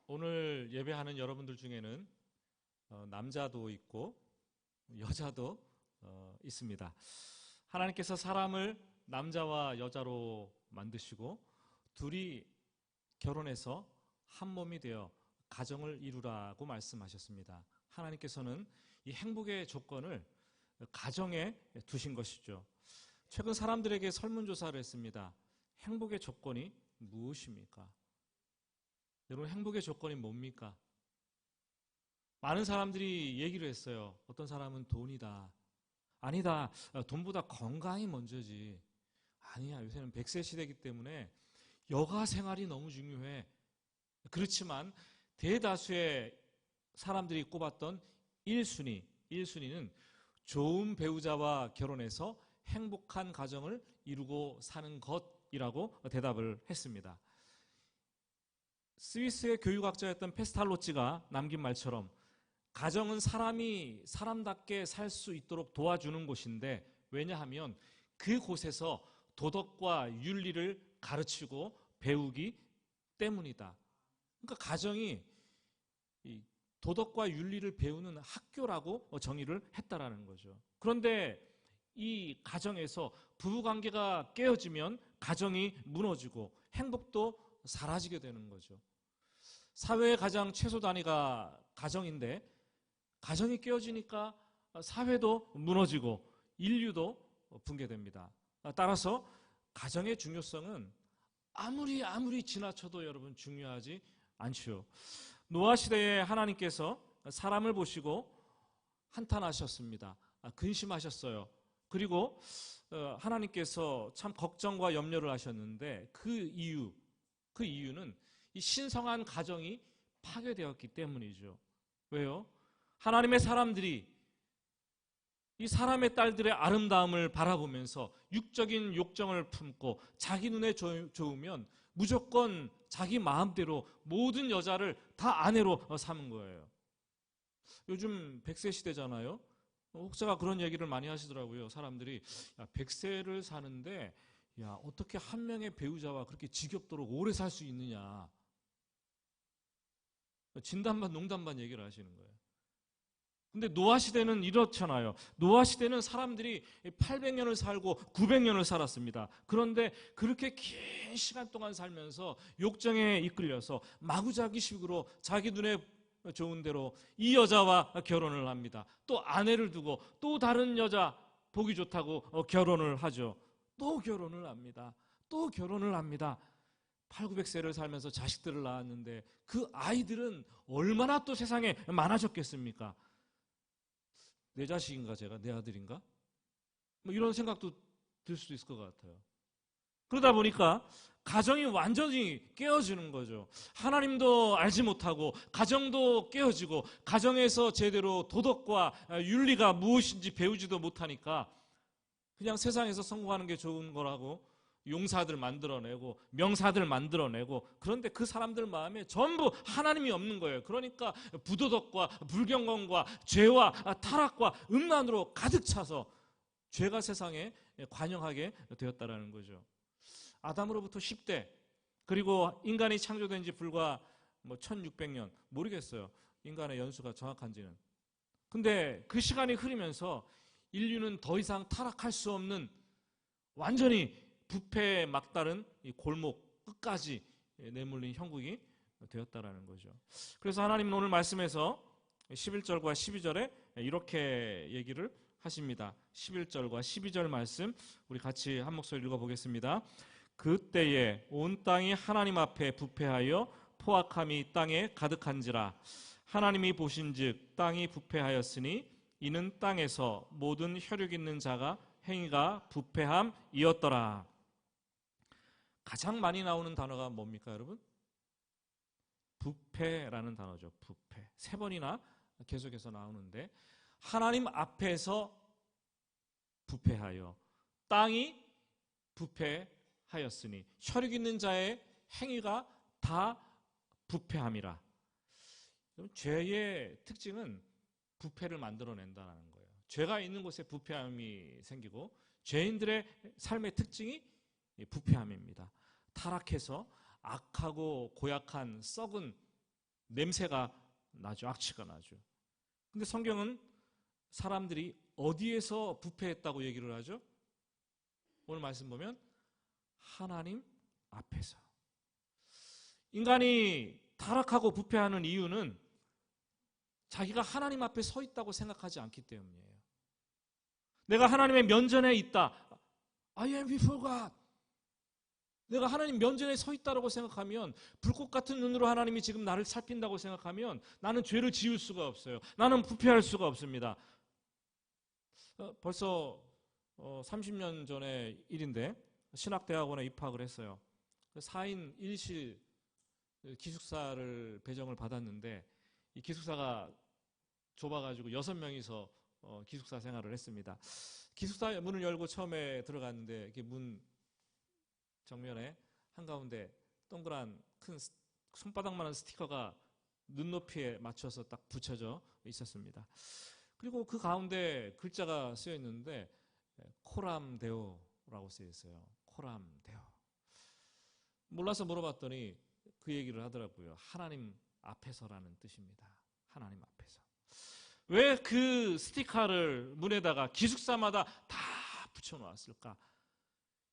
오늘 예배하는 여러분들 중에는 남자도 있고 여자도 있습니다. 하나님께서 사람을 남자와 여자로 만드시고 둘이 결혼해서 한 몸이 되어 가정을 이루라고 말씀하셨습니다. 하나님께서는 이 행복의 조건을 가정에 두신 것이죠. 최근 사람들에게 설문조사를 했습니다. 행복의 조건이 무엇입니까? 여러분, 행복의 조건이 뭡니까? 많은 사람들이 얘기를 했어요. 어떤 사람은 돈이다. 아니다. 돈보다 건강이 먼저지. 아니야. 요새는 100세 시대이기 때문에 여가 생활이 너무 중요해. 그렇지만 대다수의 사람들이 꼽았던 1순위는 좋은 배우자와 결혼해서 행복한 가정을 이루고 사는 것이라고 대답을 했습니다. 스위스의 교육학자였던 페스탈로치가 남긴 말처럼 가정은 사람이 사람답게 살 수 있도록 도와주는 곳인데, 왜냐하면 그곳에서 도덕과 윤리를 가르치고 배우기 때문이다. 그러니까 가정이 도덕과 윤리를 배우는 학교라고 정의를 했다라는 거죠. 그런데 이 가정에서 부부관계가 깨어지면 가정이 무너지고 행복도 사라지게 되는 거죠. 사회의 가장 최소 단위가 가정인데 가정이 깨어지니까 사회도 무너지고 인류도 붕괴됩니다. 따라서 가정의 중요성은 아무리 지나쳐도 여러분 중요하지 않죠. 노아 시대에 하나님께서 사람을 보시고 한탄하셨습니다. 근심하셨어요. 그리고 하나님께서 참 걱정과 염려를 하셨는데 그 이유는 이 신성한 가정이 파괴되었기 때문이죠. 왜요? 하나님의 사람들이 이 사람의 딸들의 아름다움을 바라보면서 육적인 욕정을 품고 자기 눈에 좋으면 무조건 자기 마음대로 모든 여자를 다 아내로 삼은 거예요. 요즘 100세 시대잖아요. 혹자가 그런 얘기를 많이 하시더라고요. 사람들이 100세를 사는데 어떻게 한 명의 배우자와 그렇게 지겹도록 오래 살 수 있느냐. 진담반 농담반 얘기를 하시는 거예요. 근데 노아 시대는 이렇잖아요. 노아 시대는 사람들이 800년을 살고 900년을 살았습니다. 그런데 그렇게 긴 시간 동안 살면서 욕정에 이끌려서 마구자기식으로 자기 눈에 좋은 대로 이 여자와 결혼을 합니다. 또 아내를 두고 또 다른 여자 보기 좋다고 결혼을 하죠. 또 결혼을 합니다. 또 결혼을 합니다. 8, 900세를 살면서 자식들을 낳았는데 그 아이들은 얼마나 또 세상에 많아졌겠습니까? 내 자식인가 제가? 내 아들인가? 뭐 이런 생각도 들 수도 있을 것 같아요. 그러다 보니까 가정이 완전히 깨어지는 거죠. 하나님도 알지 못하고 가정도 깨어지고 가정에서 제대로 도덕과 윤리가 무엇인지 배우지도 못하니까 그냥 세상에서 성공하는 게 좋은 거라고 용사들 만들어내고 명사들 만들어내고, 그런데 그 사람들 마음에 전부 하나님이 없는 거예요. 그러니까 부도덕과 불경건과 죄와 타락과 음란으로 가득 차서 죄가 세상에 관영하게 되었다라는 거죠. 아담으로부터 10대, 그리고 인간이 창조된 지 불과 1600년, 모르겠어요. 인간의 연수가 정확한지는. 근데 그 시간이 흐르면서 인류는 더 이상 타락할 수 없는 완전히 부패에 막다른 이 골목 끝까지 내몰린 형국이 되었다라는 거죠. 그래서 하나님은 오늘 말씀에서 11절과 12절에 이렇게 얘기를 하십니다. 11절과 12절 말씀 우리 같이 한 목소리 읽어보겠습니다. 그때에 온 땅이 하나님 앞에 부패하여 포악함이 땅에 가득한지라. 하나님이 보신즉 땅이 부패하였으니 이는 땅에서 모든 혈육 있는 자가 행위가 부패함이었더라. 가장 많이 나오는 단어가 뭡니까, 여러분? 부패라는 단어죠. 부패. 3번이나 계속해서 나오는데, 하나님 앞에서 부패하여 땅이 부패하였으니 혈육 있는 자의 행위가 다 부패함이라. 죄의 특징은 부패를 만들어낸다는 거예요. 죄가 있는 곳에 부패함이 생기고 죄인들의 삶의 특징이 부패함입니다. 타락해서 악하고 고약한 썩은 냄새가 나죠. 악취가 나죠. 근데 성경은 사람들이 어디에서 부패했다고 얘기를 하죠? 오늘 말씀 보면 하나님 앞에서. 인간이 타락하고 부패하는 이유는 자기가 하나님 앞에 서 있다고 생각하지 않기 때문이에요. 내가 하나님의 면전에 있다. I am before God. 내가 하나님 면전에 서 있다고 생각하면, 불꽃 같은 눈으로 하나님이 지금 나를 살핀다고 생각하면 나는 죄를 지을 수가 없어요. 나는 부패할 수가 없습니다. 벌써 30년 전의 일인데 신학대학원에 입학을 했어요. 4인 1실 기숙사를 배정을 받았는데 이 기숙사가 좁아가지고 6명이서 기숙사 생활을 했습니다. 기숙사 문을 열고 처음에 들어갔는데 이렇게 문 정면에 한가운데 동그란 큰 손바닥만한 스티커가 눈높이에 맞춰서 딱 붙여져 있었습니다. 그리고 그 가운데 글자가 쓰여 있는데 코람데오라고 쓰여 있어요. 코람데오. 몰라서 물어봤더니 그 얘기를 하더라고요. 하나님 앞에서라는 뜻입니다. 하나님 앞에서. 왜 그 스티커를 문에다가 기숙사마다 다 붙여놓았을까?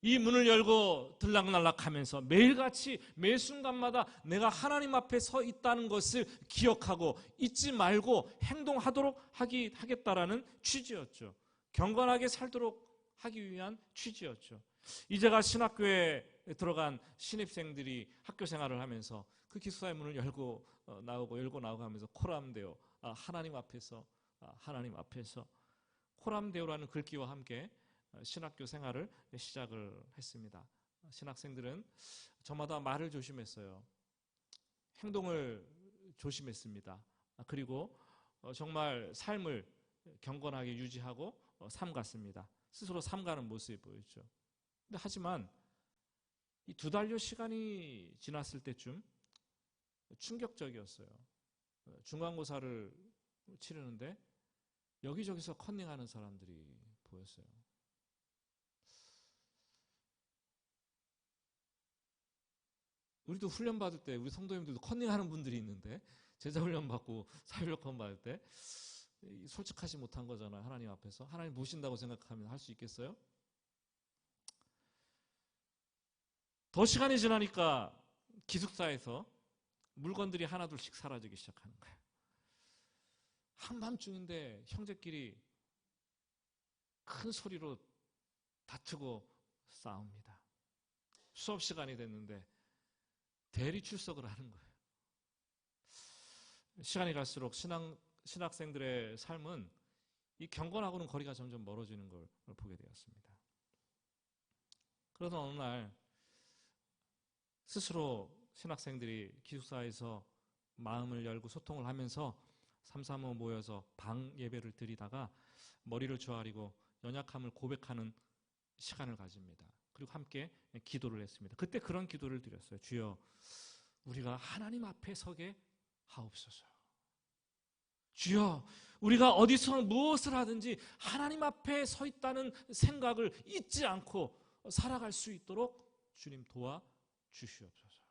이 문을 열고 들락날락하면서 매일같이 매 순간마다 내가 하나님 앞에 서 있다는 것을 기억하고 잊지 말고 행동하도록 하겠다라는 취지였죠. 경건하게 살도록 하기 위한 취지였죠. 이제가 신학교에 들어간 신입생들이 학교 생활을 하면서 그 기숙사의 문을 열고 나오고 하면서 코람데오, 하나님 앞에서, 하나님 앞에서, 코람데오라는 글귀와 함께 신학교 생활을 시작을 했습니다. 신학생들은 저마다 말을 조심했어요. 행동을 조심했습니다. 그리고 정말 삶을 경건하게 유지하고 삼갔습니다. 스스로 삼가는 모습이 보였죠. 근데 하지만 이 2달여 시간이 지났을 때쯤 충격적이었어요. 중간고사를 치르는데 여기저기서 컨닝하는 사람들이 보였어요. 우리도 훈련 받을 때 우리 성도님들도 컨닝하는 분들이 있는데 제자 훈련 받고 사회력권 받을 때 솔직하지 못한 거잖아요. 하나님 앞에서. 하나님 모신다고 생각하면 할 수 있겠어요? 더 시간이 지나니까 기숙사에서 물건들이 하나둘씩 사라지기 시작하는 거예요. 한밤중인데 형제끼리 큰 소리로 다투고 싸웁니다. 수업 시간이 됐는데 대리 출석을 하는 거예요. 시간이 갈수록 신학생들의 삶은 이 경건하고는 거리가 점점 멀어지는 걸 보게 되었습니다. 그러던 어느 날 스스로 신학생들이 기숙사에서 마음을 열고 소통을 하면서 삼삼오오 모여서 방 예배를 드리다가 머리를 조아리고 연약함을 고백하는 시간을 가집니다. 그리고 함께 기도를 했습니다. 그때 그런 기도를 드렸어요. 주여, 우리가 하나님 앞에 서게 하옵소서. 주여, 우리가 어디서 무엇을 하든지 하나님 앞에 서 있다는 생각을 잊지 않고 살아갈 수 있도록 주님 도와주시옵소서.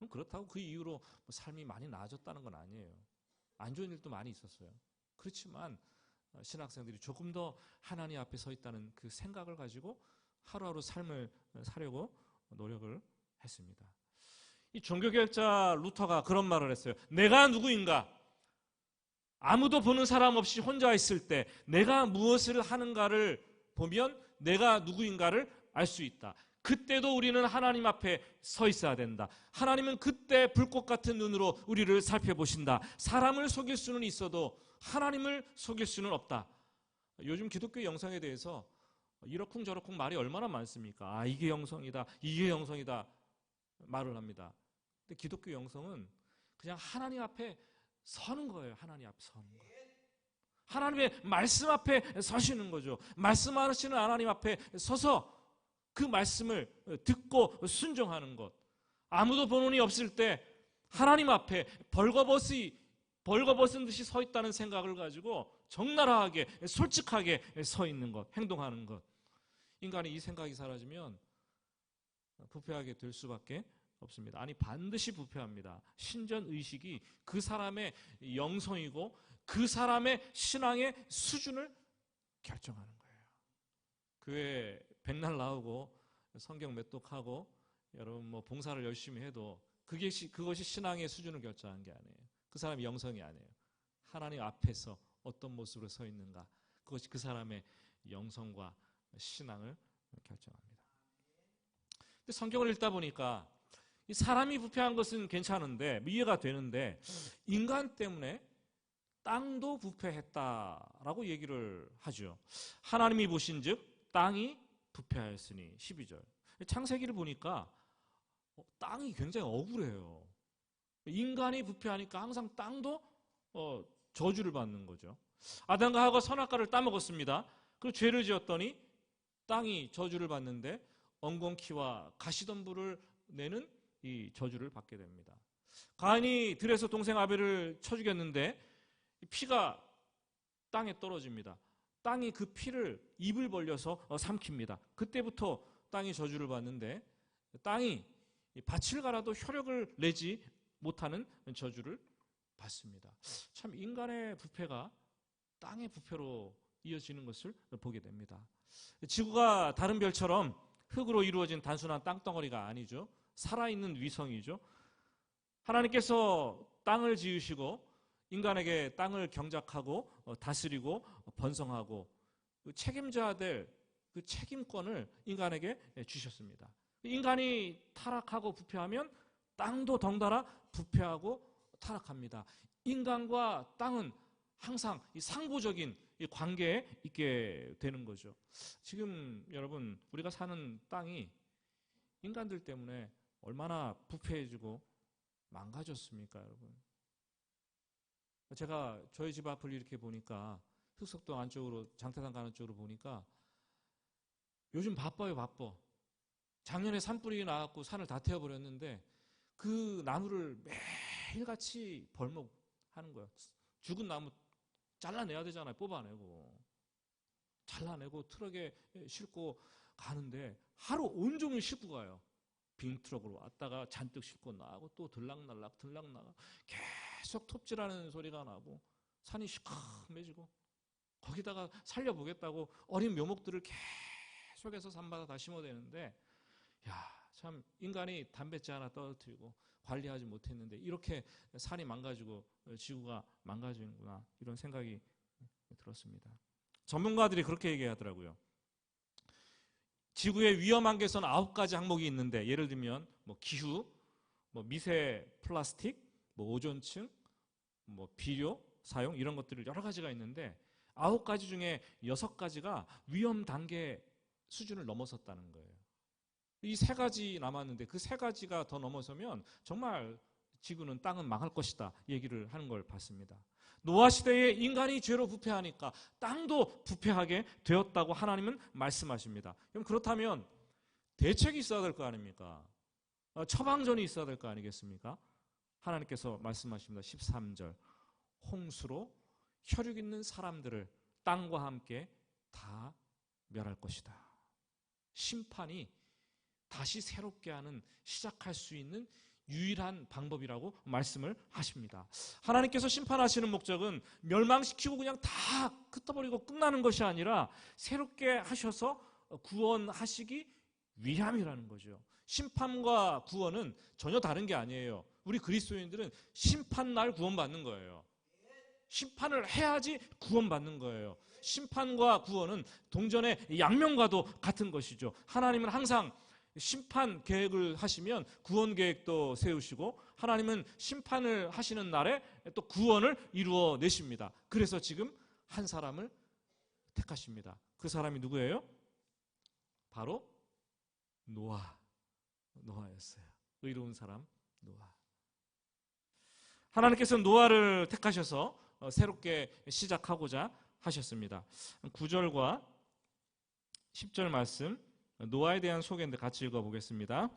그렇다고 그 이후로 삶이 많이 나아졌다는 건 아니에요. 안 좋은 일도 많이 있었어요. 그렇지만 신학생들이 조금 더 하나님 앞에 서 있다는 그 생각을 가지고 하루하루 삶을 살려고 노력을 했습니다. 이 종교개혁자 루터가 그런 말을 했어요. 내가 누구인가? 아무도 보는 사람 없이 혼자 있을 때 내가 무엇을 하는가를 보면 내가 누구인가를 알 수 있다. 그때도 우리는 하나님 앞에 서 있어야 된다. 하나님은 그때 불꽃 같은 눈으로 우리를 살펴보신다. 사람을 속일 수는 있어도 하나님을 속일 수는 없다. 요즘 기독교 영성에 대해서 이러쿵저러쿵 말이 얼마나 많습니까? 이게 영성이다, 이게 영성이다 말을 합니다. 근데 기독교 영성은 그냥 하나님 앞에 서는 거예요. 하나님 앞에 서는 거예요. 하나님의 말씀 앞에 서시는 거죠. 말씀하시는 하나님 앞에 서서 그 말씀을 듣고 순종하는 것. 아무도 보는 이 없을 때 하나님 앞에 벌거벗은 듯이 서 있다는 생각을 가지고 적나라하게 솔직하게 서 있는 것, 행동하는 것. 인간이 이 생각이 사라지면 부패하게 될 수밖에 없습니다. 아니, 반드시 부패합니다. 신전 의식이 그 사람의 영성이고 그 사람의 신앙의 수준을 결정하는 거예요. 교회 백날 나오고 성경 메독하고 여러분 뭐 봉사를 열심히 해도 그것이 신앙의 수준을 결정하는 게 아니에요. 그 사람의 영성이 아니에요. 하나님 앞에서 어떤 모습으로 서 있는가, 그것이 그 사람의 영성과 신앙을 결정합니다. 근데 성경을 읽다 보니까 이 사람이 부패한 것은 괜찮은데, 이해가 되는데, 인간 때문에 땅도 부패했다라고 얘기를 하죠. 하나님이 보신즉 땅이 부패하였으니 12절. 창세기를 보니까 땅이 굉장히 억울해요. 인간이 부패하니까 항상 땅도 저주를 받는 거죠. 아담과 하와가 선악과를 따먹었습니다. 그리고 죄를 지었더니 땅이 저주를 받는데 엉겅퀴와 가시덤불을 내는 이 저주를 받게 됩니다. 가인이 들에서 동생 아벨을 쳐 죽였는데 피가 땅에 떨어집니다. 땅이 그 피를 입을 벌려서 삼킵니다. 그때부터 땅이 저주를 받는데 땅이 밭을 갈아도 효력을 내지 못하는 저주를 받습니다. 참 인간의 부패가 땅의 부패로 이어지는 것을 보게 됩니다. 지구가 다른 별처럼 흙으로 이루어진 단순한 땅덩어리가 아니죠. 살아있는 위성이죠. 하나님께서 땅을 지으시고 인간에게 땅을 경작하고 다스리고 번성하고 책임져야 될 그 책임권을 인간에게 주셨습니다. 인간이 타락하고 부패하면 땅도 덩달아 부패하고 타락합니다. 인간과 땅은 항상 이 상부적인 이 관계에 있게 되는 거죠. 지금 여러분, 우리가 사는 땅이 인간들 때문에 얼마나 부패해지고 망가졌습니까, 여러분? 제가 저희 집 앞을 이렇게 보니까 흑석동 안쪽으로 장태산 가는 쪽으로 보니까 요즘 바빠요, 바빠. 작년에 산불이 나갖고 산을 다 태워버렸는데 그 나무를 매일같이 벌목하는 거예요. 죽은 나무 잘라내야 되잖아요. 뽑아내고 잘라내고 트럭에 싣고 가는데 하루 온종일 싣고 가요. 빙트럭으로 왔다가 잔뜩 싣고 나가고 또 들락날락 계속 톱질하는 소리가 나고 산이 시커매지고 거기다가 살려보겠다고 어린 묘목들을 계속해서 산마다 다 심어야 되는데, 참 인간이 담뱃재 하나 떨어뜨리고 관리하지 못했는데 이렇게 산이 망가지고 지구가 망가지는구나, 이런 생각이 들었습니다. 전문가들이 그렇게 얘기하더라고요. 지구의 위험한 개선 9가지 항목이 있는데, 예를 들면 뭐 기후, 뭐 미세 플라스틱, 뭐 오존층, 뭐 비료 사용, 이런 것들을 여러 가지가 있는데 9가지 중에 6가지가 위험 단계 수준을 넘어섰다는 거예요. 이 3가지 남았는데 그 3가지가 더 넘어서면 정말 지구는, 땅은 망할 것이다 얘기를 하는 걸 봤습니다. 노아 시대에 인간이 죄로 부패하니까 땅도 부패하게 되었다고 하나님은 말씀하십니다. 그럼 그렇다면 대책이 있어야 될 거 아닙니까? 처방전이 있어야 될 거 아니겠습니까? 하나님께서 말씀하십니다. 13절. 홍수로 혈육 있는 사람들을 땅과 함께 다 멸할 것이다. 심판이 다시 새롭게 하는, 시작할 수 있는 유일한 방법이라고 말씀을 하십니다. 하나님께서 심판하시는 목적은 멸망시키고 그냥 다 흩어버리고 끝나는 것이 아니라 새롭게 하셔서 구원하시기 위함이라는 거죠. 심판과 구원은 전혀 다른 게 아니에요. 우리 그리스도인들은 심판날 구원받는 거예요. 심판을 해야지 구원받는 거예요. 심판과 구원은 동전의 양면과도 같은 것이죠. 하나님은 항상 심판 계획을 하시면 구원 계획도 세우시고, 하나님은 심판을 하시는 날에 또 구원을 이루어 내십니다. 그래서 지금 한 사람을 택하십니다. 그 사람이 누구예요? 바로 노아였어요. 의로운 사람 노아. 하나님께서 노아를 택하셔서 새롭게 시작하고자 하셨습니다. 9절과 10절 말씀, 노아에 대한 소개인데 같이 읽어보겠습니다.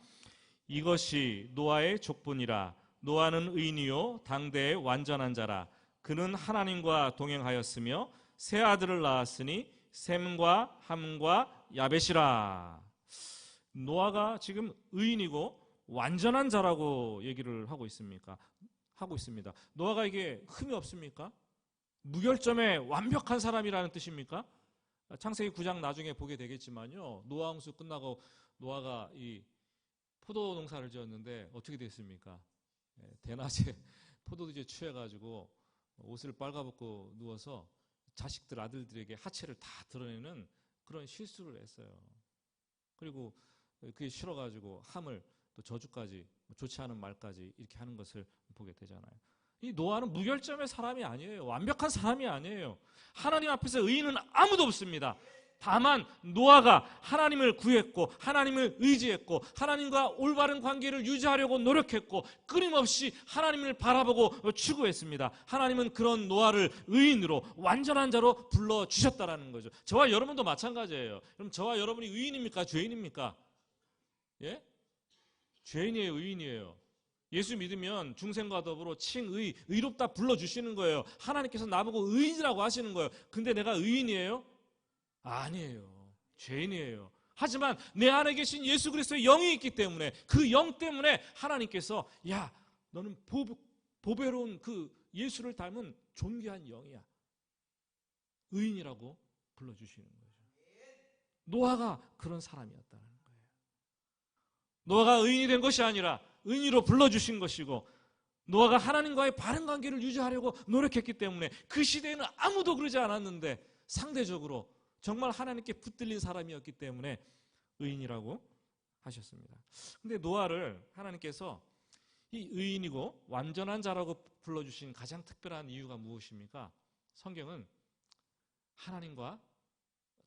이것이 노아의 족보니라. 노아는 의인이요 당대의 완전한 자라. 그는 하나님과 동행하였으며 세 아들을 낳았으니 셈과 함과 야벳이라. 노아가 지금 의인이고 완전한 자라고 얘기를 하고 있습니다. 노아가 이게 흠이 없습니까? 무결점의 완벽한 사람이라는 뜻입니까? 창세기 9장 나중에 보게 되겠지만요. 노아 홍수 끝나고 노아가 이 포도 농사를 지었는데 어떻게 됐습니까? 대낮에 포도주에 취해가지고 옷을 빨가벗고 누워서 자식들 아들들에게 하체를 다 드러내는 그런 실수를 했어요. 그리고 그게 싫어가지고 함을 또 저주까지 좋지 않은 말까지 이렇게 하는 것을 보게 되잖아요. 이 노아는 무결점의 사람이 아니에요. 완벽한 사람이 아니에요. 하나님 앞에서 의인은 아무도 없습니다. 다만 노아가 하나님을 구했고 하나님을 의지했고 하나님과 올바른 관계를 유지하려고 노력했고 끊임없이 하나님을 바라보고 추구했습니다. 하나님은 그런 노아를 의인으로 완전한 자로 불러주셨다라는 거죠. 저와 여러분도 마찬가지예요. 그럼 저와 여러분이 의인입니까? 죄인입니까? 예? 죄인이에요, 의인이에요. 예수 믿으면 중생과 더불어 칭의, 의롭다 불러주시는 거예요. 하나님께서 나보고 의인이라고 하시는 거예요. 근데 내가 의인이에요? 아니에요. 죄인이에요. 하지만 내 안에 계신 예수 그리스도의 영이 있기 때문에 그 영 때문에 하나님께서 야, 너는 보배로운 그 예수를 닮은 존귀한 영이야. 의인이라고 불러주시는 거죠. 노아가 그런 사람이었다는 거예요. 노아가 의인이 된 것이 아니라 의인으로 불러주신 것이고 노아가 하나님과의 바른 관계를 유지하려고 노력했기 때문에 그 시대에는 아무도 그러지 않았는데 상대적으로 정말 하나님께 붙들린 사람이었기 때문에 의인이라고 하셨습니다. 근데 노아를 하나님께서 이 의인이고 완전한 자라고 불러주신 가장 특별한 이유가 무엇입니까? 성경은 하나님과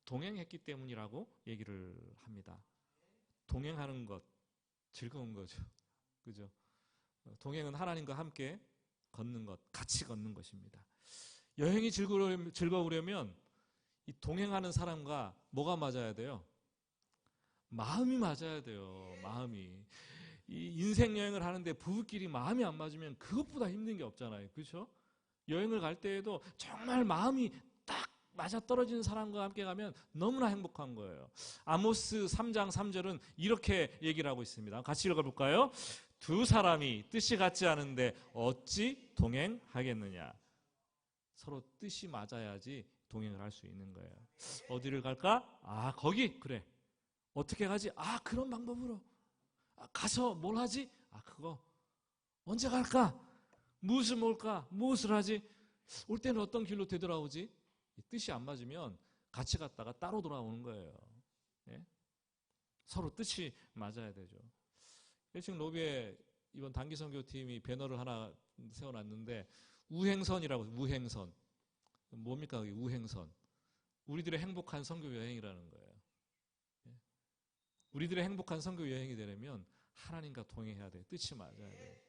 동행했기 때문이라고 얘기를 합니다. 동행하는 것 즐거운 거죠. 그죠? 동행은 하나님과 함께 걷는 것, 같이 걷는 것입니다. 여행이 즐거우려면 이 동행하는 사람과 뭐가 맞아야 돼요? 마음이 맞아야 돼요. 마음이. 이 인생 여행을 하는데 부부끼리 마음이 안 맞으면 그것보다 힘든 게 없잖아요. 그렇죠? 여행을 갈 때에도 정말 마음이 딱 맞아떨어지는 사람과 함께 가면 너무나 행복한 거예요. 아모스 3장 3절은 이렇게 얘기를 하고 있습니다. 같이 읽어볼까요? 두 사람이 뜻이 같지 않은데 어찌 동행하겠느냐. 서로 뜻이 맞아야지 동행을 할 수 있는 거예요. 어디를 갈까? 아, 거기? 그래. 어떻게 가지? 아, 그런 방법으로. 아, 가서 뭘 하지? 아, 그거. 언제 갈까? 무엇을 먹을까? 무엇을 하지? 올 때는 어떤 길로 되돌아오지? 뜻이 안 맞으면 같이 갔다가 따로 돌아오는 거예요. 예? 서로 뜻이 맞아야 되죠. 지금 로비에 이번 단기 선교팀이 배너를 하나 세워놨는데 우행선이라고. 우행선. 뭡니까? 우행선. 우리들의 행복한 선교 여행이라는 거예요. 우리들의 행복한 선교 여행이 되려면 하나님과 동행해야 돼. 뜻이 맞아야 돼.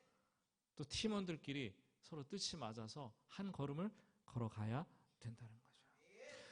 또 팀원들끼리 서로 뜻이 맞아서 한 걸음을 걸어가야 된다는 거죠.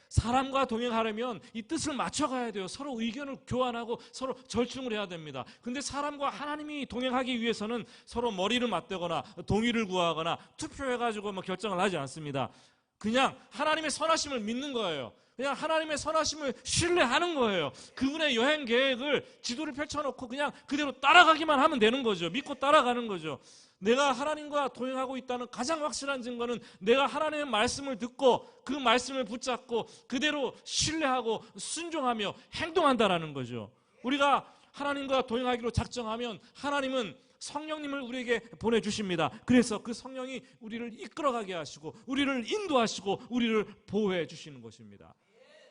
사람과 동행하려면 이 뜻을 맞춰가야 돼요. 서로 의견을 교환하고 서로 절충을 해야 됩니다. 근데 사람과 하나님이 동행하기 위해서는 서로 머리를 맞대거나 동의를 구하거나 투표해가지고 결정을 하지 않습니다. 그냥 하나님의 선하심을 믿는 거예요. 그냥 하나님의 선하심을 신뢰하는 거예요. 그분의 여행 계획을 지도를 펼쳐놓고 그냥 그대로 따라가기만 하면 되는 거죠. 믿고 따라가는 거죠. 내가 하나님과 동행하고 있다는 가장 확실한 증거는 내가 하나님의 말씀을 듣고 그 말씀을 붙잡고 그대로 신뢰하고 순종하며 행동한다라는 거죠. 우리가 하나님과 동행하기로 작정하면 하나님은 성령님을 우리에게 보내주십니다. 그래서 그 성령이 우리를 이끌어가게 하시고 우리를 인도하시고 우리를 보호해 주시는 것입니다.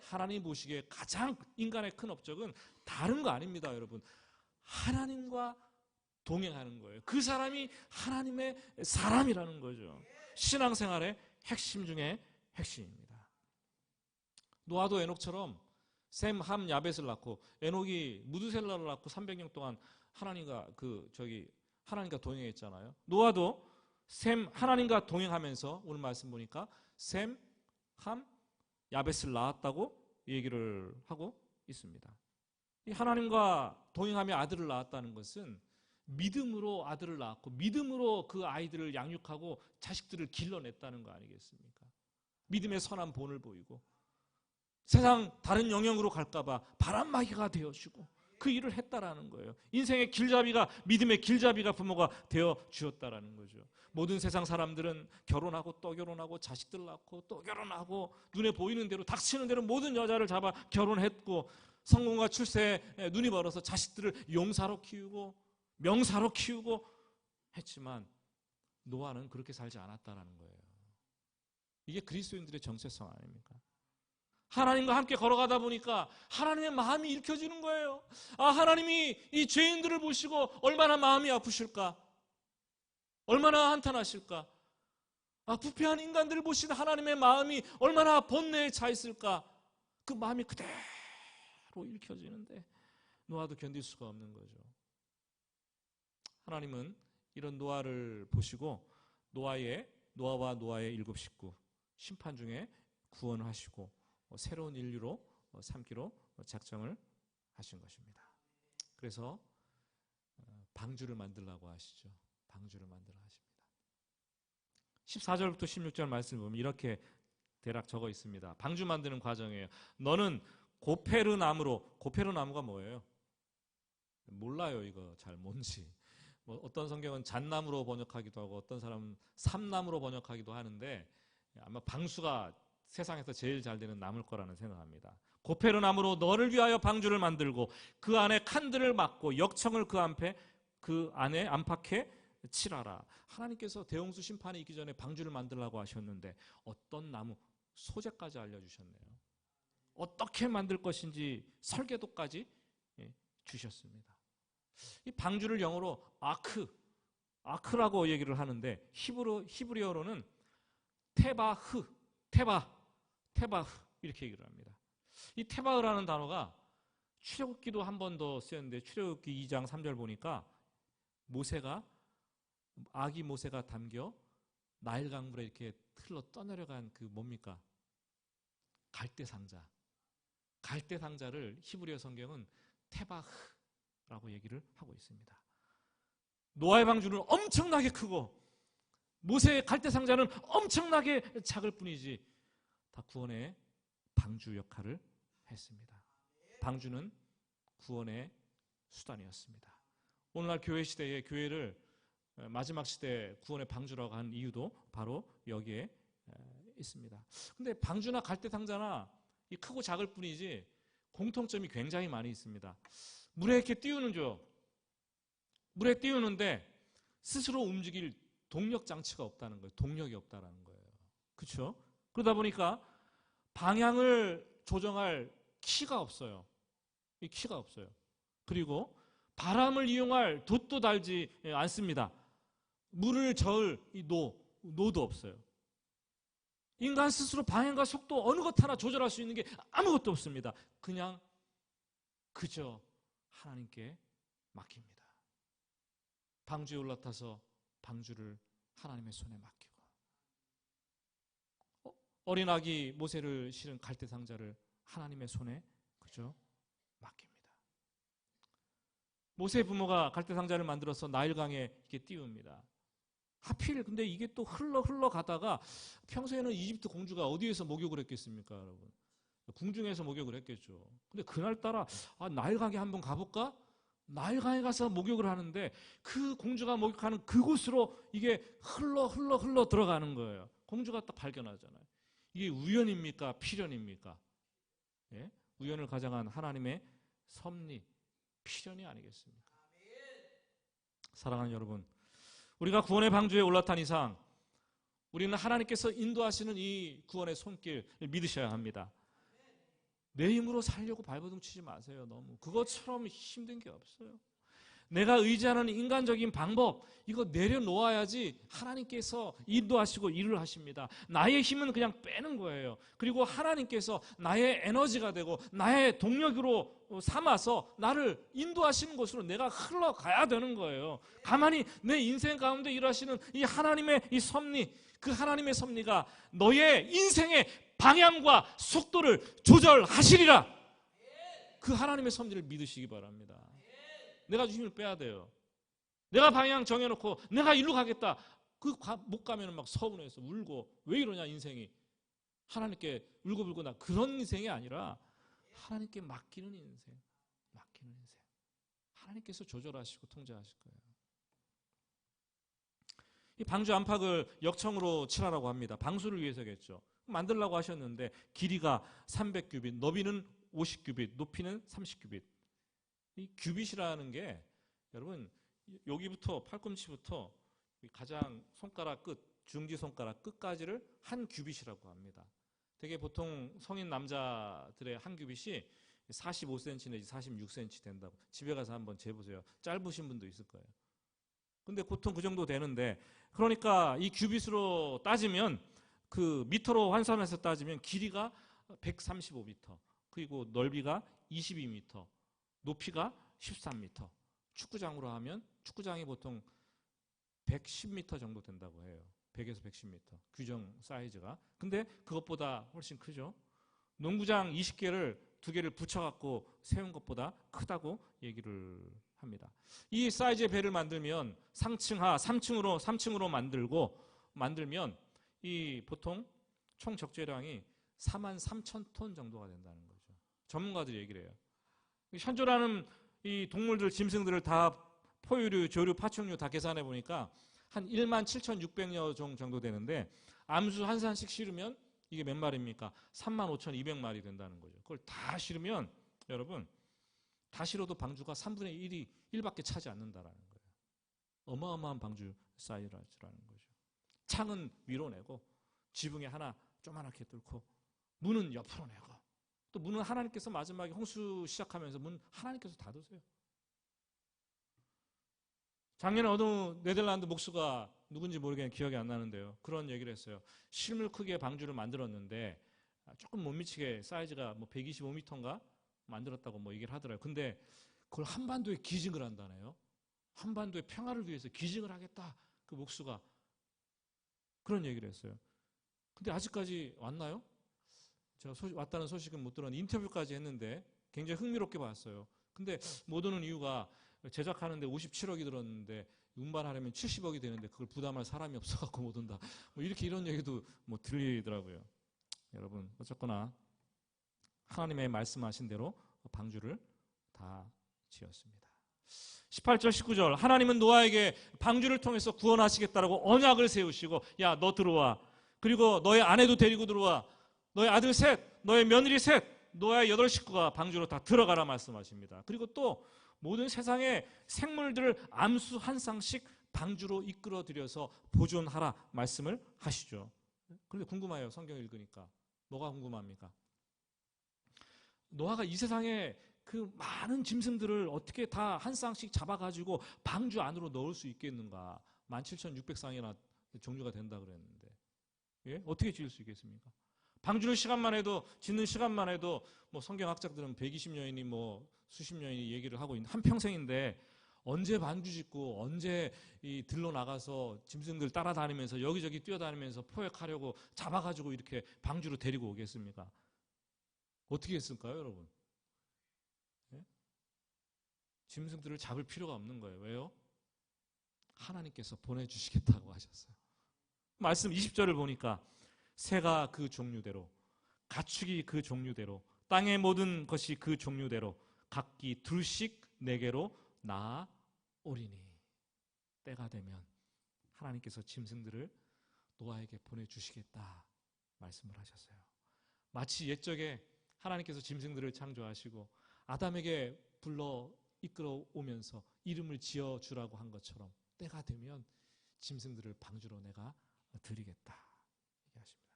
하나님 보시기에 가장 인간의 큰 업적은 다른 거 아닙니다, 여러분. 하나님과 동행하는 거예요. 그 사람이 하나님의 사람이라는 거죠. 신앙생활의 핵심 중에 핵심입니다. 노아도 에녹처럼 셈, 함, 야벳을 낳고 에녹이 무드셀라를 낳고 300년 동안 하나님과 하나님과 동행했잖아요. 노아도 셈, 하나님과 동행하면서 오늘 말씀 보니까 셈, 함, 야벳을 낳았다고 얘기를 하고 있습니다. 이 하나님과 동행하며 아들을 낳았다는 것은 믿음으로 아들을 낳았고 믿음으로 그 아이들을 양육하고 자식들을 길러냈다는 거 아니겠습니까? 믿음의 선한 본을 보이고 세상 다른 영역으로 갈까봐 바람막이가 되어주고 그 일을 했다라는 거예요. 인생의 길잡이가, 믿음의 길잡이가 부모가 되어 주었다라는 거죠. 모든 세상 사람들은 결혼하고 또 결혼하고 자식들 낳고 또 결혼하고 눈에 보이는 대로 닥치는 대로 모든 여자를 잡아 결혼했고 성공과 출세에 눈이 멀어서 자식들을 용사로 키우고 명사로 키우고 했지만 노아는 그렇게 살지 않았다라는 거예요. 이게 그리스도인들의 정체성 아닙니까? 하나님과 함께 걸어가다 보니까 하나님의 마음이 읽혀지는 거예요. 아, 하나님이 이 죄인들을 보시고 얼마나 마음이 아프실까? 얼마나 한탄하실까? 아, 부패한 인간들을 보시는 하나님의 마음이 얼마나 번뇌에 차 있을까? 그 마음이 그대로 읽혀지는데 노아도 견딜 수가 없는 거죠. 하나님은 이런 노아를 보시고 노아와 노아의 7 식구 심판 중에 구원을 하시고 새로운 인류로 삼기로 작정을 하신 것입니다. 그래서 방주를 만들라고 하시죠. 방주를 만들어 하십니다. 14절부터 16절 말씀을 보면 이렇게 대략 적어 있습니다. 방주 만드는 과정이에요. 너는 고페르 나무가 뭐예요? 몰라요. 이거 잘 뭔지. 어떤 성경은 잣나무로 번역하기도 하고 어떤 사람은 삼나무로 번역하기도 하는데 아마 방수가 세상에서 제일 잘 되는 나무일 거라는 생각합니다. 고페르 나무로 너를 위하여 방주를 만들고 그 안에 칸들을 막고 역청을 그 안에 안팎에 칠하라. 하나님께서 대홍수 심판이 있기 전에 방주를 만들라고 하셨는데 어떤 나무 소재까지 알려주셨네요. 어떻게 만들 것인지 설계도까지 주셨습니다. 이 방주를 영어로 아크라고 얘기를 하는데 히브리어로는 테바흐 이렇게 얘기를 합니다. 이 테바흐라는 단어가 출애굽기도 한 번 더 쓰였는데 출애굽기 2장 3절 보니까 아기 모세가 담겨 나일 강물에 이렇게 흘러 떠내려간 그 뭡니까? 갈대 상자를 히브리어 성경은 테바흐라고 얘기를 하고 있습니다. 노아의 방주는 엄청나게 크고 모세의 갈대 상자는 엄청나게 작을 뿐이지 다 구원의 방주 역할을 했습니다. 방주는 구원의 수단이었습니다. 오늘날 교회 시대에 교회를 마지막 시대 구원의 방주라고 하는 이유도 바로 여기에 있습니다. 근데 방주나 갈대 상자나 이 크고 작을 뿐이지 공통점이 굉장히 많이 있습니다. 물에 이렇게 물에 띄우는데 스스로 움직일 동력 장치가 없다는 거예요. 동력이 없다는 거예요. 그렇죠? 그러다 보니까 방향을 조정할 키가 없어요. 이 키가 없어요. 그리고 바람을 이용할 돛도 달지 않습니다. 물을 저을 이 노도 없어요. 인간 스스로 방향과 속도 어느 것 하나 조절할 수 있는 게 아무것도 없습니다. 그저 하나님께 맡깁니다. 방주에 올라타서 방주를 하나님의 손에 맡기고 어린 아기 모세를 실은 갈대 상자를 하나님의 손에 그저 맡깁니다. 모세 부모가 갈대 상자를 만들어서 나일강에 이렇게 띄웁니다. 하필 근데 이게 또 흘러가다가 평소에는 이집트 공주가 어디에서 목욕을 했겠습니까, 여러분? 궁중에서 목욕을 했겠죠. 근데 그날따라 나일강에 한번 가볼까? 나일강에 가서 목욕을 하는데 그 공주가 목욕하는 그곳으로 이게 흘러 들어가는 거예요. 공주가 딱 발견하잖아요. 이게 우연입니까? 필연입니까? 예? 우연을 가장한 하나님의 섭리, 필연이 아니겠습니까? 사랑하는 여러분, 우리가 구원의 방주에 올라탄 이상 우리는 하나님께서 인도하시는 이 구원의 손길 믿으셔야 합니다. 내 힘으로 살려고 발버둥 치지 마세요. 너무 그것처럼 힘든 게 없어요. 내가 의지하는 인간적인 방법 이거 내려놓아야지 하나님께서 인도하시고 일을 하십니다. 나의 힘은 그냥 빼는 거예요. 그리고 하나님께서 나의 에너지가 되고 나의 동력으로 삼아서 나를 인도하시는 곳으로 내가 흘러가야 되는 거예요. 가만히 내 인생 가운데 일하시는 이 하나님의 이 섭리, 그 하나님의 섭리가 너의 인생의 방향과 속도를 조절하시리라. 그 하나님의 섭리를 믿으시기 바랍니다. 내가 힘을 빼야 돼요. 내가 방향 정해놓고 내가 일로 가겠다. 못 가면 막 서운해서 울고 왜 이러냐 인생이. 하나님께 울고불고 나 그런 인생이 아니라 하나님께 맡기는 인생. 맡기는 인생. 하나님께서 조절하시고 통제하실 거예요. 이 방주 안팎을 역청으로 칠하라고 합니다. 방수를 위해서겠죠. 만들라고 하셨는데 길이가 300규빗, 너비는 50규빗, 높이는 30규빗. 이 규빗이라는 게 여러분 여기부터 팔꿈치부터 가장 손가락 끝, 중지 손가락 끝까지를 한 규빗이라고 합니다. 되게 보통 성인 남자들의 한 규빗이 45cm 내지 46cm 된다고. 집에 가서 한번 재보세요. 짧으신 분도 있을 거예요. 근데 보통 그 정도 되는데, 그러니까 이 규빗으로 따지면 그 미터로 환산해서 따지면 길이가 135m, 그리고 넓이가 22m, 높이가 13m. 축구장으로 하면 축구장이 보통 110m 정도 된다고 해요. 100에서 110m 규정 사이즈가. 근데 그것보다 훨씬 크죠. 농구장 20개를 2개를 붙여갖고 세운 것보다 크다고 얘기를 합니다. 이 사이즈의 배를 만들면 상층하 3층으로 만들면 이 보통 총 적재량이 43,000톤 정도가 된다는 거죠. 전문가들이 얘기를 해요. 현존하는 이 동물들, 짐승들을 다 포유류, 조류, 파충류 다 계산해 보니까 한 17,600여 종 정도 되는데, 암수 한 산씩 실으면 이게 몇 마리입니까? 35,200마리 된다는 거죠. 그걸 다 실으면 여러분, 다 실어도 방주가 3분의 1밖에 차지 않는다라는 거예요. 어마어마한 방주 사이즈라는 거죠. 창은 위로 내고 지붕에 하나 조그맣게 뚫고 문은 옆으로 내고, 또 문은 하나님께서 마지막에 홍수 시작하면서 문 하나님께서 닫으세요. 작년에 어느 네덜란드 목수가 누군지 모르겠는데 기억이 안 나는데요. 그런 얘기를 했어요. 실물 크기의 방주를 만들었는데 조금 못 미치게 사이즈가 뭐 125m인가 만들었다고 뭐 얘기를 하더라고요. 근데 그걸 한반도에 기증을 한다네요. 한반도의 평화를 위해서 기증을 하겠다. 그 목수가 그런 얘기를 했어요. 근데 아직까지 왔나요? 제가 왔다는 소식은 못 들었는데 인터뷰까지 했는데 굉장히 흥미롭게 봤어요. 근데 못 오는 이유가 제작하는데 57억이 들었는데 운반하려면 70억이 되는데 그걸 부담할 사람이 없어갖고 못 온다. 뭐 이런 얘기도 뭐 들리더라고요. 여러분 어쨌거나 하나님의 말씀하신 대로 방주를 다 지었습니다. 18절 19절 하나님은 노아에게 방주를 통해서 구원하시겠다라고 언약을 세우시고, 야 너 들어와, 그리고 너의 아내도 데리고 들어와, 너의 아들 셋, 너의 며느리 셋, 노아의 8식구가 방주로 다 들어가라 말씀하십니다. 그리고 또 모든 세상의 생물들을 암수 한 쌍씩 방주로 이끌어들여서 보존하라 말씀을 하시죠. 그런데 궁금해요. 성경 읽으니까. 뭐가 궁금합니까? 노아가 이 세상에 그 많은 짐승들을 어떻게 다 한 쌍씩 잡아가지고 방주 안으로 넣을 수 있겠는가? 17,600쌍이나 종류가 된다 그랬는데, 예? 어떻게 지을 수 있겠습니까? 방주를 짓는 시간만 해도 뭐 성경학자들은 120년이니 뭐 수십 년이 얘기를 하고 있는 한평생인데, 언제 방주 짓고 언제 이 들로 나가서 짐승들 따라다니면서 여기저기 뛰어다니면서 포획하려고 잡아가지고 이렇게 방주로 데리고 오겠습니까? 어떻게 했을까요, 여러분? 예? 짐승들을 잡을 필요가 없는 거예요. 왜요? 하나님께서 보내주시겠다고 하셨어요. 말씀 20절을 보니까 새가 그 종류대로, 가축이 그 종류대로, 땅의 모든 것이 그 종류대로 각기 둘씩 내게로 나아오리니, 때가 되면 하나님께서 짐승들을 노아에게 보내주시겠다 말씀을 하셨어요. 마치 옛적에 하나님께서 짐승들을 창조하시고 아담에게 불러 이끌어 오면서 이름을 지어주라고 한 것처럼 때가 되면 짐승들을 방주로 내가 드리겠다 얘기하십니다.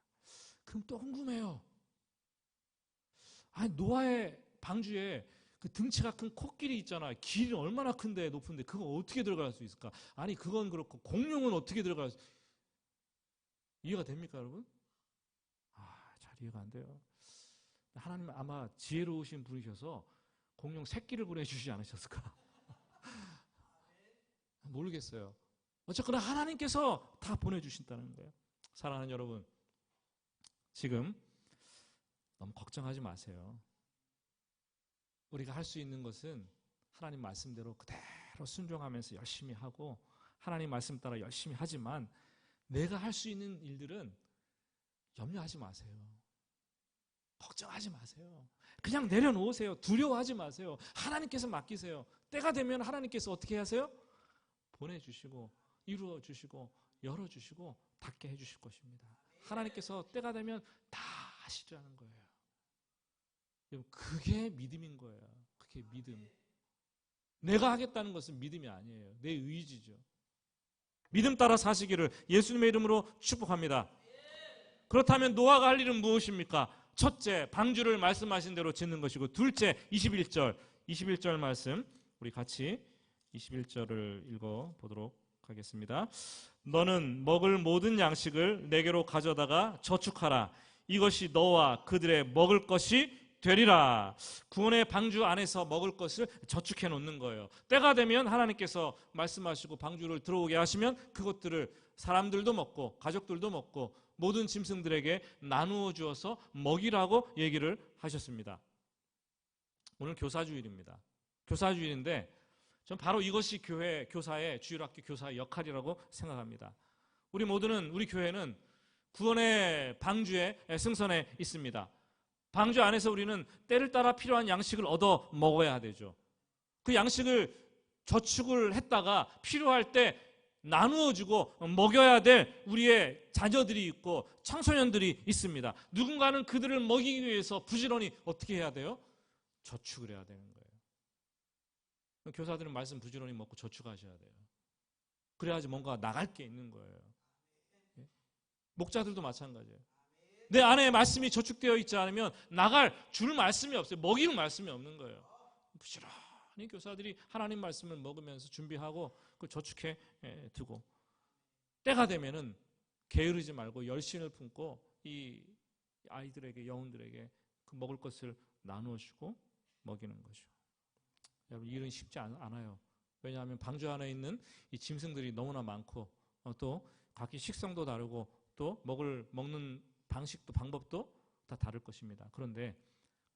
그럼 또 궁금해요. 아니, 노아의 방주에 그 등치가 큰 코끼리 있잖아요. 길이 얼마나 큰데, 높은데 그거 어떻게 들어갈 수 있을까? 아니, 그건 그렇고 공룡은 어떻게 들어갈 수, 이해가 됩니까, 여러분? 잘 이해가 안 돼요. 하나님 아마 지혜로우신 분이셔서 공룡 새끼를 보내주시지 않으셨을까? 모르겠어요. 어쨌거나 하나님께서 다 보내주신다는 거예요. 사랑하는 여러분, 지금 너무 걱정하지 마세요. 우리가 할 수 있는 것은 하나님 말씀대로 그대로 순종하면서 열심히 하고 하나님 말씀 따라 열심히 하지만, 내가 할 수 있는 일들은 염려하지 마세요. 걱정하지 마세요. 그냥 내려놓으세요. 두려워하지 마세요. 하나님께서 맡기세요. 때가 되면 하나님께서 어떻게 하세요? 보내주시고 이루어주시고 열어주시고 닫게 해주실 것입니다. 하나님께서 때가 되면 다 하시라는 거예요. 그게 믿음인 거예요. 그게 믿음. 내가 하겠다는 것은 믿음이 아니에요. 내 의지죠. 믿음 따라 사시기를 예수님의 이름으로 축복합니다. 그렇다면 노아가 할 일은 무엇입니까? 첫째, 방주를 말씀하신 대로 짓는 것이고, 둘째, 21절 말씀 우리 같이 21절을 읽어보도록 하겠습니다. 너는 먹을 모든 양식을 내게로 가져다가 저축하라. 이것이 너와 그들의 먹을 것이 되리라. 구원의 방주 안에서 먹을 것을 저축해 놓는 거예요. 때가 되면 하나님께서 말씀하시고 방주를 들어오게 하시면 그것들을 사람들도 먹고 가족들도 먹고 모든 짐승들에게 나누어 주어서 먹이라고 얘기를 하셨습니다. 오늘 교사주일입니다. 교사주일인데 전 바로 이것이 교사의 주일학교 교사의 역할이라고 생각합니다. 우리 모두는, 우리 교회는 구원의 방주의 승선에 있습니다. 방주 안에서 우리는 때를 따라 필요한 양식을 얻어 먹어야 되죠. 그 양식을 저축을 했다가 필요할 때 나누어주고 먹여야 될 우리의 자녀들이 있고 청소년들이 있습니다. 누군가는 그들을 먹이기 위해서 부지런히 어떻게 해야 돼요? 저축을 해야 되는 거예요. 교사들은 말씀 부지런히 먹고 저축하셔야 돼요. 그래야지 뭔가 나갈 게 있는 거예요. 목자들도 마찬가지예요. 내 안에 말씀이 저축되어 있지 않으면 나갈 줄 말씀이 없어요. 먹일 말씀이 없는 거예요. 부지런히 교사들이 하나님 말씀을 먹으면서 준비하고 그걸 저축해 두고 때가 되면은 게으르지 말고 열심을 품고 이 아이들에게, 영혼들에게 그 먹을 것을 나누어 주고 먹이는 거죠. 여러분, 이 일은 쉽지 않아요. 왜냐하면 방주 안에 있는 이 짐승들이 너무나 많고 또 각기 식성도 다르고 또 먹는 방식도 방법도 다 다를 것입니다. 그런데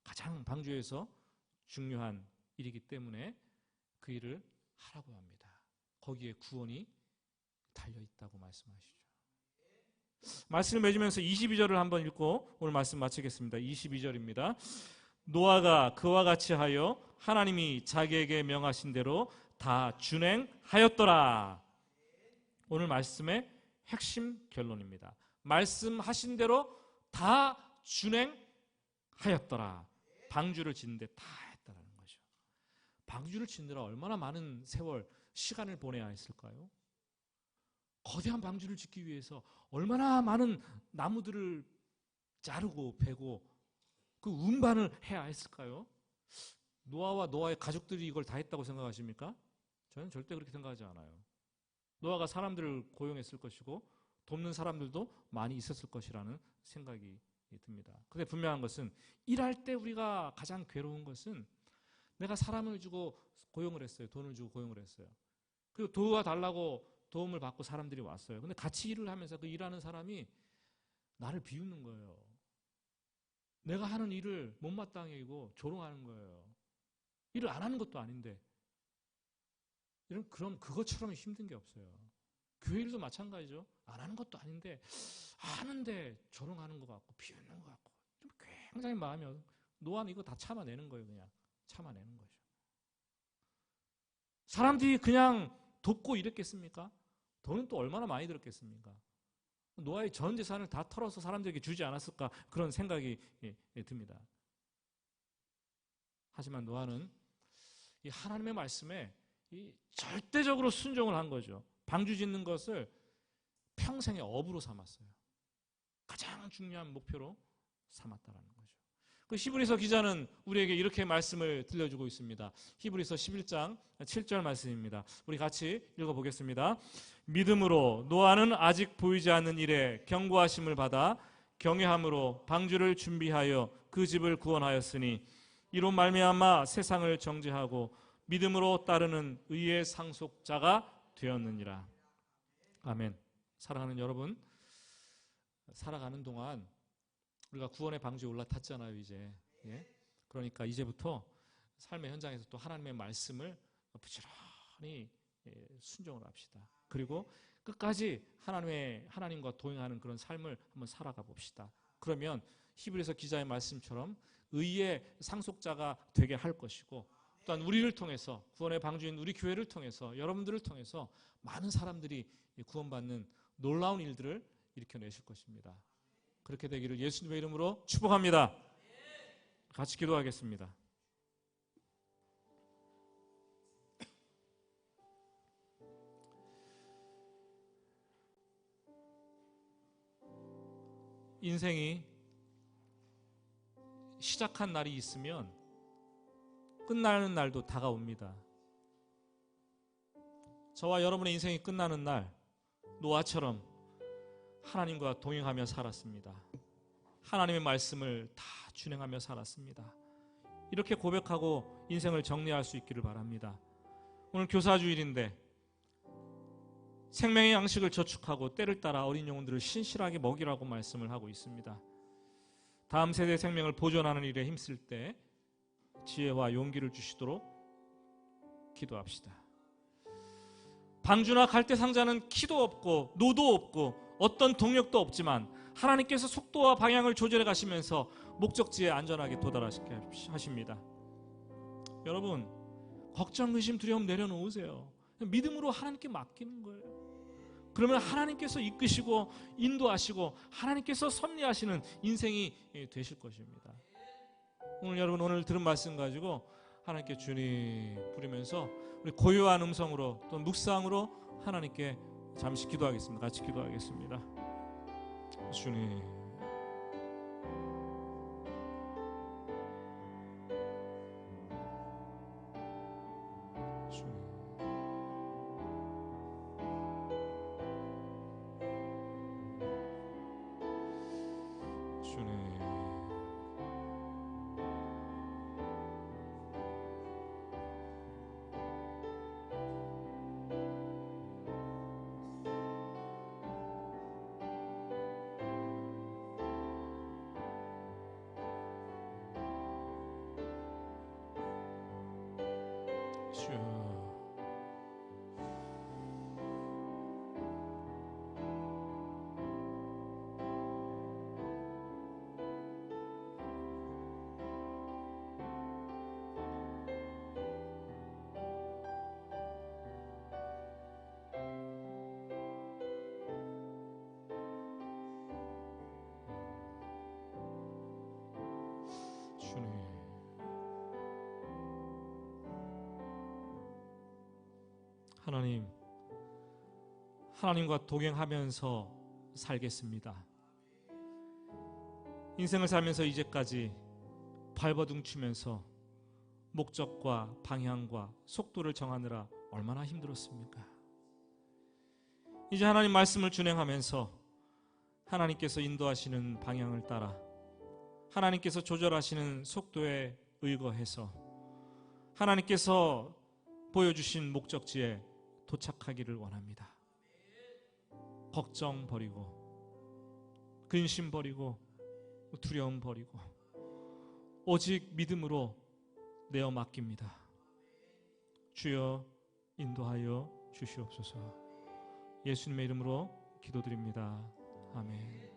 가장 방주에서 중요한 일이기 때문에 그 일을 하라고 합니다. 거기에 구원이 달려있다고 말씀하시죠. 말씀을 맺으면서 22절을 한번 읽고 오늘 말씀 마치겠습니다. 22절입니다. 노아가 그와 같이 하여 하나님이 자기에게 명하신 대로 다 준행하였더라. 오늘 말씀의 핵심 결론입니다. 말씀하신 대로 다 준행하였더라. 방주를 짓는데 다 했다라는 거죠. 방주를 짓느라 얼마나 많은 세월, 시간을 보내야 했을까요? 거대한 방주를 짓기 위해서 얼마나 많은 나무들을 자르고 베고 그 운반을 해야 했을까요? 노아와 노아의 가족들이 이걸 다 했다고 생각하십니까? 저는 절대 그렇게 생각하지 않아요. 노아가 사람들을 고용했을 것이고 돕는 사람들도 많이 있었을 것이라는 생각이 듭니다. 그런데 분명한 것은 일할 때 우리가 가장 괴로운 것은 내가 사람을 주고 고용을 했어요. 돈을 주고 고용을 했어요. 그리고 도와달라고 도움을 받고 사람들이 왔어요. 근데 같이 일을 하면서 그 일하는 사람이 나를 비웃는 거예요. 내가 하는 일을 못마땅해 여기고 조롱하는 거예요. 일을 안 하는 것도 아닌데. 그럼 그것처럼 힘든 게 없어요. 교회 일도 마찬가지죠. 안 하는 것도 아닌데 하는데 조롱하는 것 같고 비웃는 것 같고 좀 굉장히 마음이 노아는 이거 다 참아내는 거예요. 그냥 참아내는 거죠. 사람들이 그냥 돕고 이랬겠습니까? 돈은 또 얼마나 많이 들었겠습니까? 노아의 전 재산을 다 털어서 사람들에게 주지 않았을까 그런 생각이 듭니다. 하지만 노아는 이 하나님의 말씀에 절대적으로 순종을 한 거죠. 방주 짓는 것을 평생의 업으로 삼았어요. 가장 중요한 목표로 삼았다라는 거죠. 그 히브리서 기자는 우리에게 이렇게 말씀을 들려주고 있습니다. 히브리서 11장 7절 말씀입니다. 우리 같이 읽어보겠습니다. 믿음으로 노아는 아직 보이지 않는 일에 경고하심을 받아 경외함으로 방주를 준비하여 그 집을 구원하였으니 이로 말미암아 세상을 정죄하고 믿음으로 따르는 의의 상속자가 되었느니라. 아멘. 사랑하는 여러분, 살아가는 동안 우리가 구원의 방주에 올라탔잖아요, 이제. 예? 그러니까 이제부터 삶의 현장에서 또 하나님의 말씀을 부지런히 순종을 합시다. 그리고 끝까지 하나님과 동행하는 그런 삶을 한번 살아가 봅시다. 그러면 히브리서 기자의 말씀처럼 의의 상속자가 되게 할 것이고 또한 우리를 통해서, 구원의 방주인 우리 교회를 통해서, 여러분들을 통해서 많은 사람들이 구원받는 놀라운 일들을 일으켜내실 것입니다. 그렇게 되기를 예수님의 이름으로 축복합니다. 같이 기도하겠습니다. 인생이 시작한 날이 있으면 끝나는 날도 다가옵니다. 저와 여러분의 인생이 끝나는 날, 노아처럼 하나님과 동행하며 살았습니다. 하나님의 말씀을 다 준행하며 살았습니다. 이렇게 고백하고 인생을 정리할 수 있기를 바랍니다. 오늘 교사주일인데 생명의 양식을 저축하고 때를 따라 어린 영혼들을 신실하게 먹이라고 말씀을 하고 있습니다. 다음 세대의 생명을 보존하는 일에 힘쓸 때 지혜와 용기를 주시도록 기도합시다. 방주나 갈대상자는 키도 없고 노도 없고 어떤 동력도 없지만 하나님께서 속도와 방향을 조절해 가시면서 목적지에 안전하게 도달하시게 하십니다. 여러분, 걱정, 의심, 두려움 내려놓으세요. 믿음으로 하나님께 맡기는 거예요. 그러면 하나님께서 이끄시고 인도하시고 하나님께서 섭리하시는 인생이 되실 것입니다. 오늘 들은 말씀 가지고 하나님께 주님 부르면서 우리 고요한 음성으로 또 묵상으로 하나님께 잠시 기도하겠습니다. 같이 기도하겠습니다. 주님, 하나님, 하나님과 동행하면서 살겠습니다. 인생을 살면서 이제까지 발버둥치면서 목적과 방향과 속도를 정하느라 얼마나 힘들었습니까? 이제 하나님 말씀을 준행하면서 하나님께서 인도하시는 방향을 따라 하나님께서 조절하시는 속도에 의거해서 하나님께서 보여주신 목적지에 도착하기를 원합니다. 걱정 버리고 근심 버리고 두려움 버리고 오직 믿음으로 내어 맡깁니다. 주여 인도하여 주시옵소서. 예수님의 이름으로 기도드립니다. 아멘.